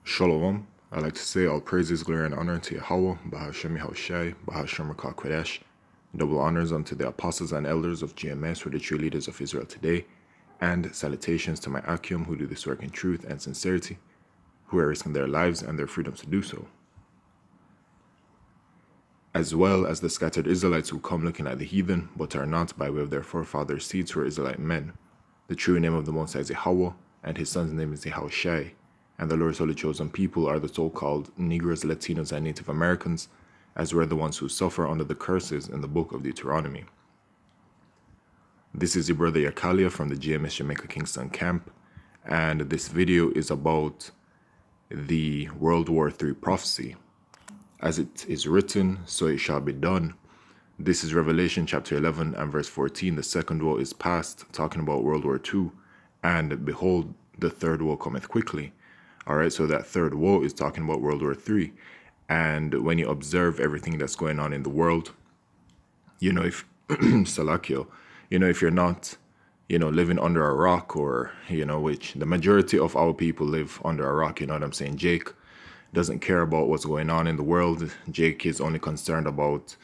Shalom. I like to say all praises, glory, and honor unto Yahweh, Bahashem Yahushai, Bahashem Rakah Kodesh. Double honors unto the apostles and elders of GMS, who are the true leaders of Israel today, and salutations to my Akim, who do this work in truth and sincerity, who are risking their lives and their freedoms to do so, as well as the scattered Israelites who come looking like the heathen, but are not, by way of their forefathers' seeds who are Israelite men. The true name of the Most High is Yahweh, and his son's name is Yahushai. And the Lord's holy chosen people are the so-called Negroes, Latinos, and Native Americans, as we're the ones who suffer under the curses in the book of Deuteronomy. This is your brother Yakalia from the GMS Jamaica Kingston camp, and this video is about the World War III prophecy. As it is written, so it shall be done. This is Revelation chapter 11 and verse 14. The second woe is past, talking about World War II, and behold, the third woe cometh quickly. All right, so that third woe is talking about World War III. And when you observe everything that's going on in the world, if Salakio, if you're not, living under a rock, or, which the majority of our people live under a rock, you know what I'm saying? Jake doesn't care about what's going on in the world. Jake is only concerned about,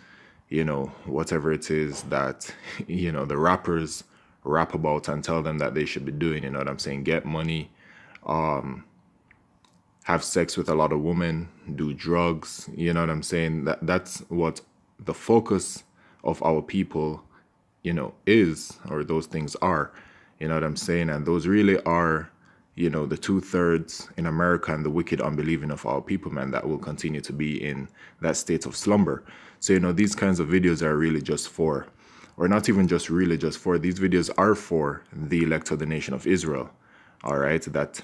whatever it is that, the rappers rap about and tell them that they should be doing, you know what I'm saying? Get money, have sex with a lot of women, do drugs, you know what I'm saying? That's what the focus of our people, is, or those things are, you know what I'm saying? And those really are, the 2/3 in America and the wicked unbelieving of our people, man, that will continue to be in that state of slumber. So, these kinds of videos are really just for, or not even just really just for, these videos are for the elect of the nation of Israel, all right, that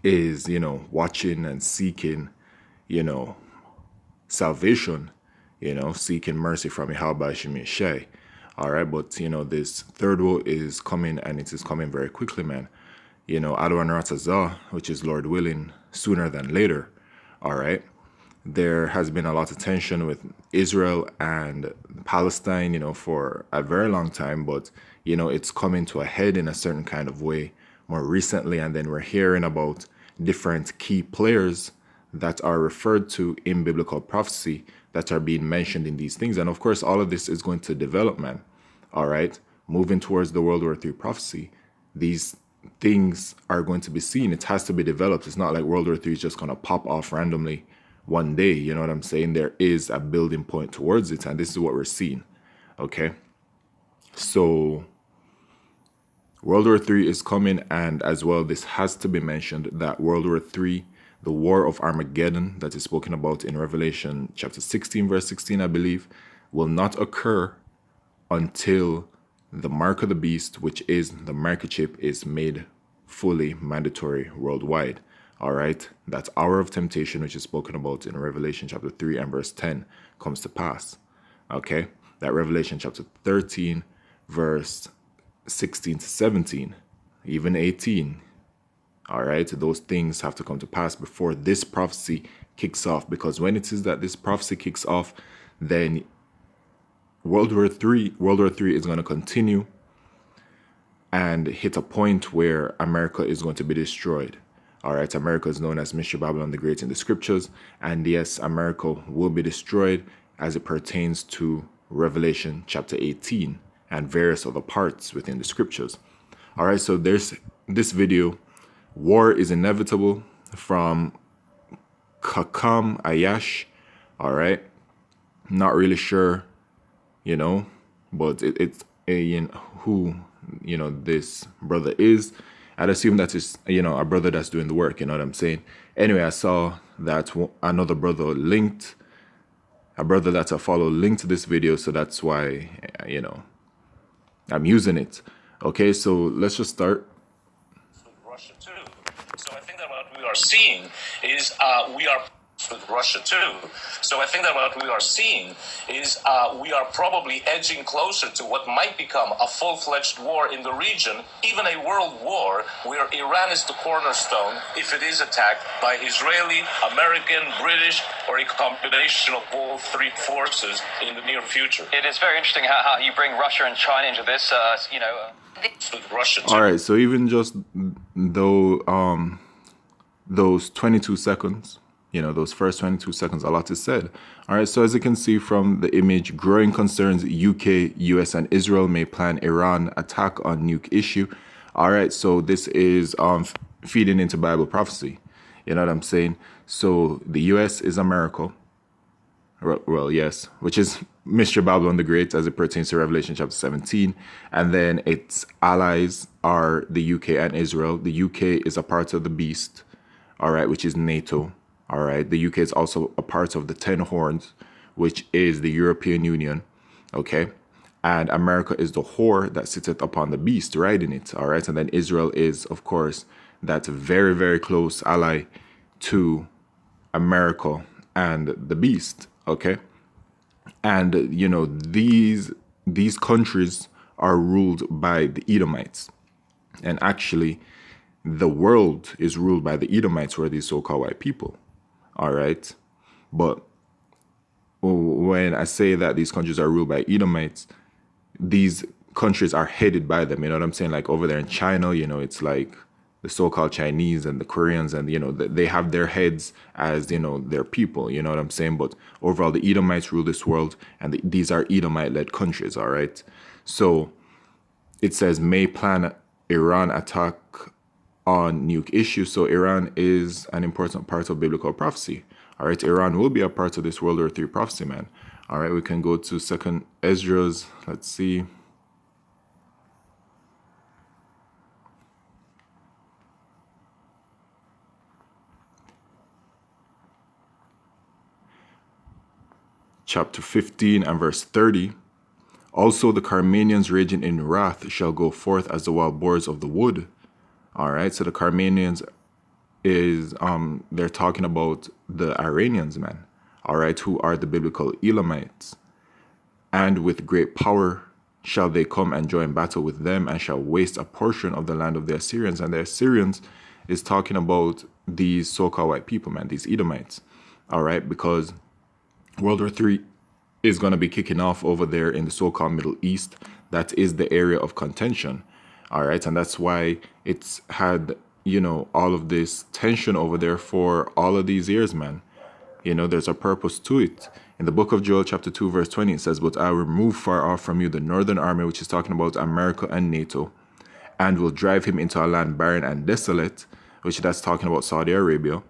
is, watching and seeking, salvation, seeking mercy from Yahweh Shemeshai. All right, but, this third woe is coming, and it is coming very quickly, man. Adon Ratazah, which is Lord willing, sooner than later. All right. There has been a lot of tension with Israel and Palestine, for a very long time, but, it's coming to a head in a certain kind of way more recently. And then we're hearing about different key players that are referred to in biblical prophecy that are being mentioned in these things. And of course, all of this is going to develop, man. All right. Moving towards the World War III prophecy, these things are going to be seen. It has to be developed. It's not like World War III is just going to pop off randomly one day. You know what I'm saying? There is a building point towards it, and this is what we're seeing. Okay. So World War III is coming, and as well, this has to be mentioned that World War III, the War of Armageddon that is spoken about in Revelation chapter 16, verse 16, I believe, will not occur until the mark of the beast, which is the microchip, is made fully mandatory worldwide. All right, that hour of temptation, which is spoken about in Revelation chapter 3 and verse 10, comes to pass. Okay, that Revelation chapter 13, verse 16 to 17, even 18. All right, those things have to come to pass before this prophecy kicks off, because when it is that this prophecy kicks off, then World War III is going to continue and hit a point where America is going to be destroyed. All right, America is known as Mystery Babylon the Great in the scriptures. And yes, America will be destroyed as it pertains to Revelation chapter 18 and various other parts within the scriptures. All right, so there's this video, War is Inevitable, from Kakam Ayash. All right, not really sure, but it's who, this brother is. I'd assume that is, a brother that's doing the work, you know what I'm saying? Anyway, I saw that another brother linked, a brother that I follow linked this video, so that's why, I'm using it. Okay, so let's just start. Russia too. So I think that what we are seeing is we are with Russia too. So I think that what we are seeing is we are probably edging closer to what might become a full-fledged war in the region, even a world war where Iran is the cornerstone if it is attacked by Israeli, American, British, or a combination of all three forces in the near future. It is very interesting how you bring Russia and China into this, with Russia too. All right, so even just though those 22 seconds, those first 22 seconds, a lot is said. All right, so as you can see from the image, growing concerns UK, US, and Israel may plan Iran attack on nuke issue. All right, so this is feeding into Bible prophecy. You know what I'm saying? So the US is America. Well, yes, which is Mr. Babylon the Great as it pertains to Revelation chapter 17. And then its allies are the UK and Israel. The UK is a part of the beast, all right, which is NATO. All right, the UK is also a part of the 10 horns, which is the European Union, okay? And America is the whore that sitteth upon the beast, riding it, all right? And then Israel is, of course, that very, very close ally to America and the beast, okay? And, these countries are ruled by the Edomites. And actually, the world is ruled by the Edomites, who are these so-called white people. All right. But when I say that these countries are ruled by Edomites, these countries are headed by them. You know what I'm saying? Like over there in China, it's like the so-called Chinese and the Koreans, and, they have their heads as, their people. You know what I'm saying? But overall, the Edomites rule this world, and these are Edomite-led countries. All right. So it says may plan Iran attack on nuke issue. So Iran is an important part of biblical prophecy. All right, Iran will be a part of this World War III prophecy, man. All right, we can go to 2nd Esdras. Let's see. Chapter 15 and verse 30. Also the Carmanians raging in wrath shall go forth as the wild boars of the wood. All right, so the Carmanians is they're talking about the Iranians, man, all right, who are the biblical Elamites. And with great power shall they come and join battle with them, and shall waste a portion of the land of the Assyrians. And the Assyrians is talking about these so-called white people, man, these Edomites, all right, because World War III is going to be kicking off over there in the so-called Middle East. That is the area of contention, all right, and that's why it's had all of this tension over there for all of these years, man. There's a purpose to it. In the book of Joel, chapter 2, verse 20, it says, but I will remove far off from you the northern army, which is talking about America and NATO, and will drive him into a land barren and desolate, which that's talking about Saudi Arabia,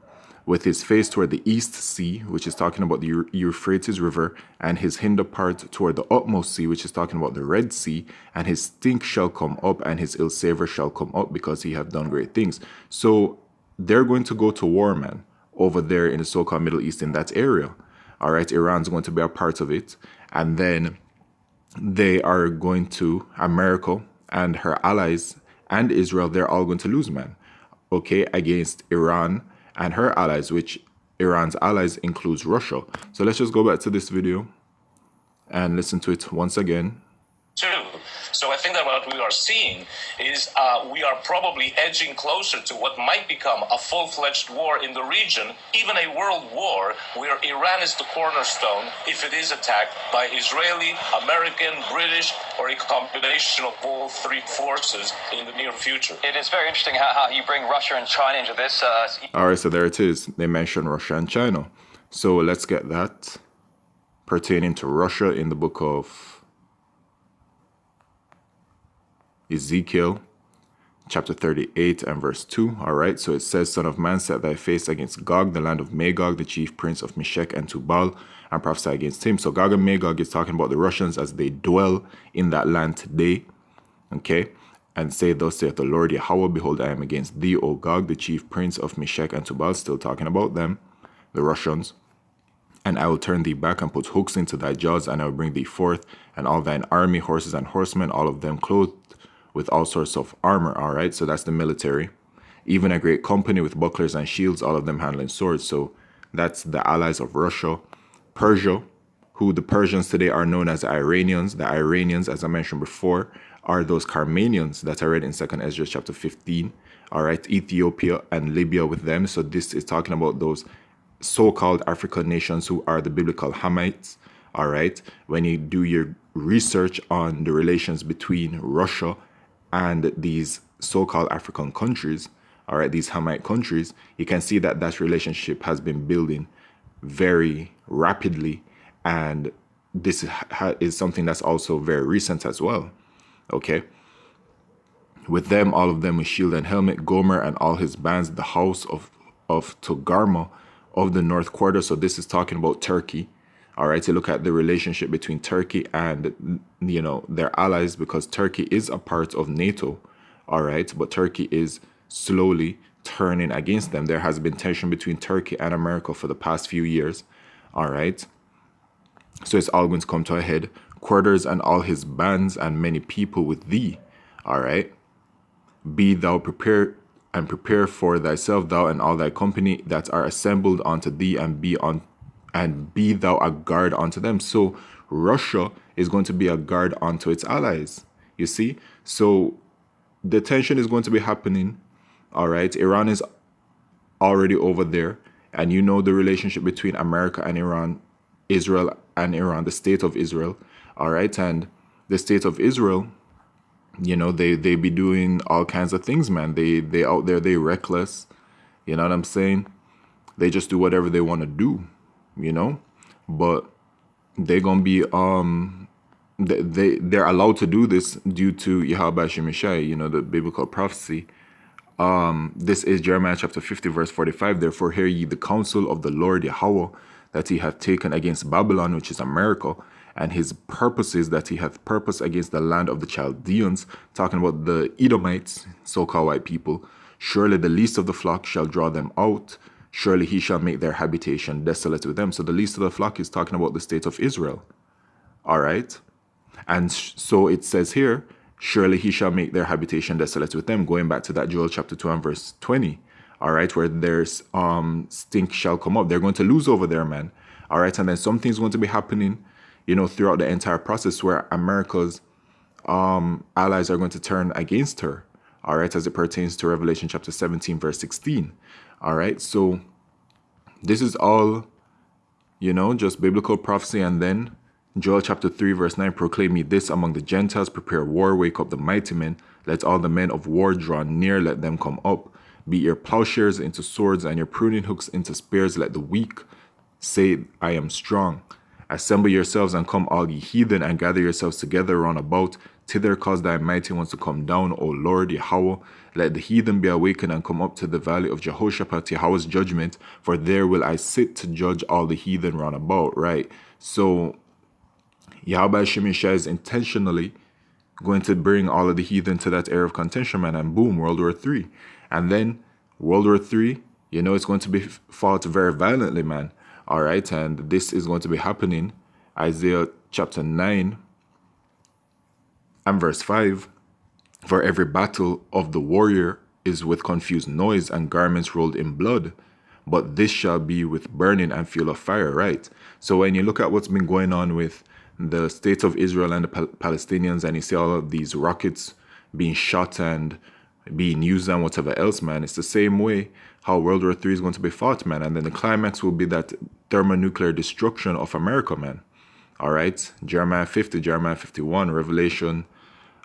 with his face toward the east sea, which is talking about the Euphrates River, and his hinder part toward the utmost sea, which is talking about the Red Sea, and his stink shall come up, and his ill savor shall come up, because he hath done great things. So they're going to go to war, man, over there in the so-called Middle East, in that area. All right, Iran's going to be a part of it. And then they are going to, America and her allies and Israel, they're all going to lose, man, okay, against Iran and her allies, which Iran's allies includes Russia. So let's just go back to this video and listen to it once again. So I think that what we are seeing is we are probably edging closer to what might become a full-fledged war in the region, even a world war where Iran is the cornerstone if it is attacked by Israeli, American, British, or a combination of all three forces in the near future. It is very interesting how you bring Russia and China into this. All right, so there it is. They mentioned Russia and China. So let's get that pertaining to Russia in the book of Ezekiel, chapter 38 and verse 2. All right, so it says, Son of man, set thy face against Gog, the land of Magog, the chief prince of Meshech and Tubal, and prophesy against him. So Gog and Magog is talking about the Russians as they dwell in that land today. Okay, and say, thus saith the Lord Yahweh, behold, I am against thee, O Gog, the chief prince of Meshech and Tubal, still talking about them, the Russians. And I will turn thee back and put hooks into thy jaws, and I will bring thee forth, and all thine army, horses and horsemen, all of them clothed with all sorts of armor. All right, so that's the military. Even a great company with bucklers and shields, all of them handling swords. So that's the allies of Russia. Persia, who the Persians today are known as the Iranians. The Iranians, as I mentioned before, are those Carmanians that I read in 2nd Esdras chapter 15. All right, Ethiopia and Libya with them. So this is talking about those so-called African nations who are the biblical Hamites. All right, when you do your research on the relations between Russia and these so-called African countries, all right, these Hamite countries, you can see that that relationship has been building very rapidly. And this is something that's also very recent as well. Okay. With them, all of them with shield and helmet, Gomer and all his bands, the house of Togarma of the north quarter. So this is talking about Turkey. All right, to look at the relationship between Turkey and, you know, their allies, because Turkey is a part of NATO. All right, but Turkey is slowly turning against them. There has been tension between Turkey and America for the past few years. All right, so it's all going to come to a head. Quarters and all his bands and many people with thee. All right. Be thou prepared and prepare for thyself, thou and all thy company that are assembled unto thee, and be thou a guard unto them. So Russia is going to be a guard unto its allies. You see? So the tension is going to be happening. All right. Iran is already over there. And you know the relationship between America and Iran, Israel and Iran, the state of Israel. All right. And the state of Israel, you know, they be doing all kinds of things, man. They out there, they reckless. You know what I'm saying? They just do whatever they want to do, you know? But they're gonna be they're allowed to do this due to Yahweh Shemishai, you know, the biblical prophecy. This is Jeremiah chapter 50, verse 45. Therefore hear ye the counsel of the Lord Yahweh that he hath taken against Babylon, which is America, and his purposes that he hath purposed against the land of the Chaldeans, talking about the Edomites, so-called white people. Surely the least of the flock shall draw them out. Surely he shall make their habitation desolate with them. So the least of the flock is talking about the state of Israel. All right. And so it says here, surely he shall make their habitation desolate with them. Going back to that Joel chapter 2 and verse 20. All right. Where there's stink shall come up. They're going to lose over there, man. All right. And then something's going to be happening, you know, throughout the entire process where America's allies are going to turn against her. All right. As it pertains to Revelation chapter 17, verse 16. All right. So this is all, you know, just biblical prophecy. And then Joel chapter 3, verse 9, proclaim ye this among the Gentiles, prepare war, wake up the mighty men, let all the men of war draw near, let them come up. Beat your plowshares into swords and your pruning hooks into spears, let the weak say, I am strong. Assemble yourselves and come all ye heathen, and gather yourselves together round about. Thither cause thy mighty ones to come down, O Lord Yahweh. Let the heathen be awakened and come up to the valley of Jehoshaphat, Yahweh's judgment, for there will I sit to judge all the heathen round about. Right? So Yahweh Shemishai is intentionally going to bring all of the heathen to that area of contention, man, and boom, World War III. And then World War III, you know, it's going to be fought very violently, man. All right, and this is going to be happening. Isaiah chapter 9 and verse 5. For every battle of the warrior is with confused noise and garments rolled in blood. But this shall be with burning and fuel of fire, right? So when you look at what's been going on with the state of Israel and the Palestinians, and you see all of these rockets being shot and being used and whatever else, man, it's the same way how World War III is going to be fought, man. And then the climax will be that thermonuclear destruction of America, man. All right. Jeremiah 50, Jeremiah 51, Revelation,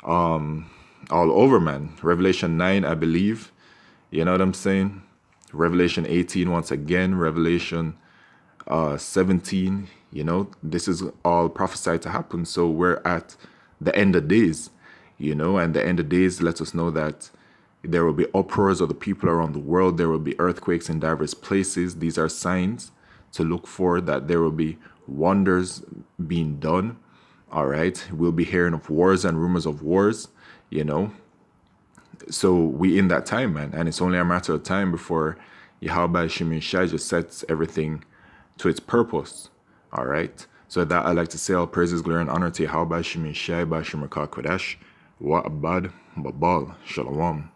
all over, man. Revelation 9, I believe. You know what I'm saying? Revelation 18, once again. Revelation 17, you know, this is all prophesied to happen. So we're at the end of days, you know, and the end of days lets us know that there will be uproars of the people around the world. There will be earthquakes in diverse places. These are signs to look for, that there will be wonders being done. All right. We'll be hearing of wars and rumors of wars, you know. So we in that time, man. And it's only a matter of time before Yahweh Shemishai just sets everything to its purpose. All right. So that I'd like to say all praises, glory, and honor to Yahweh Shemishai, Bashim Kodesh, Wa Abad, Babal, Shalom.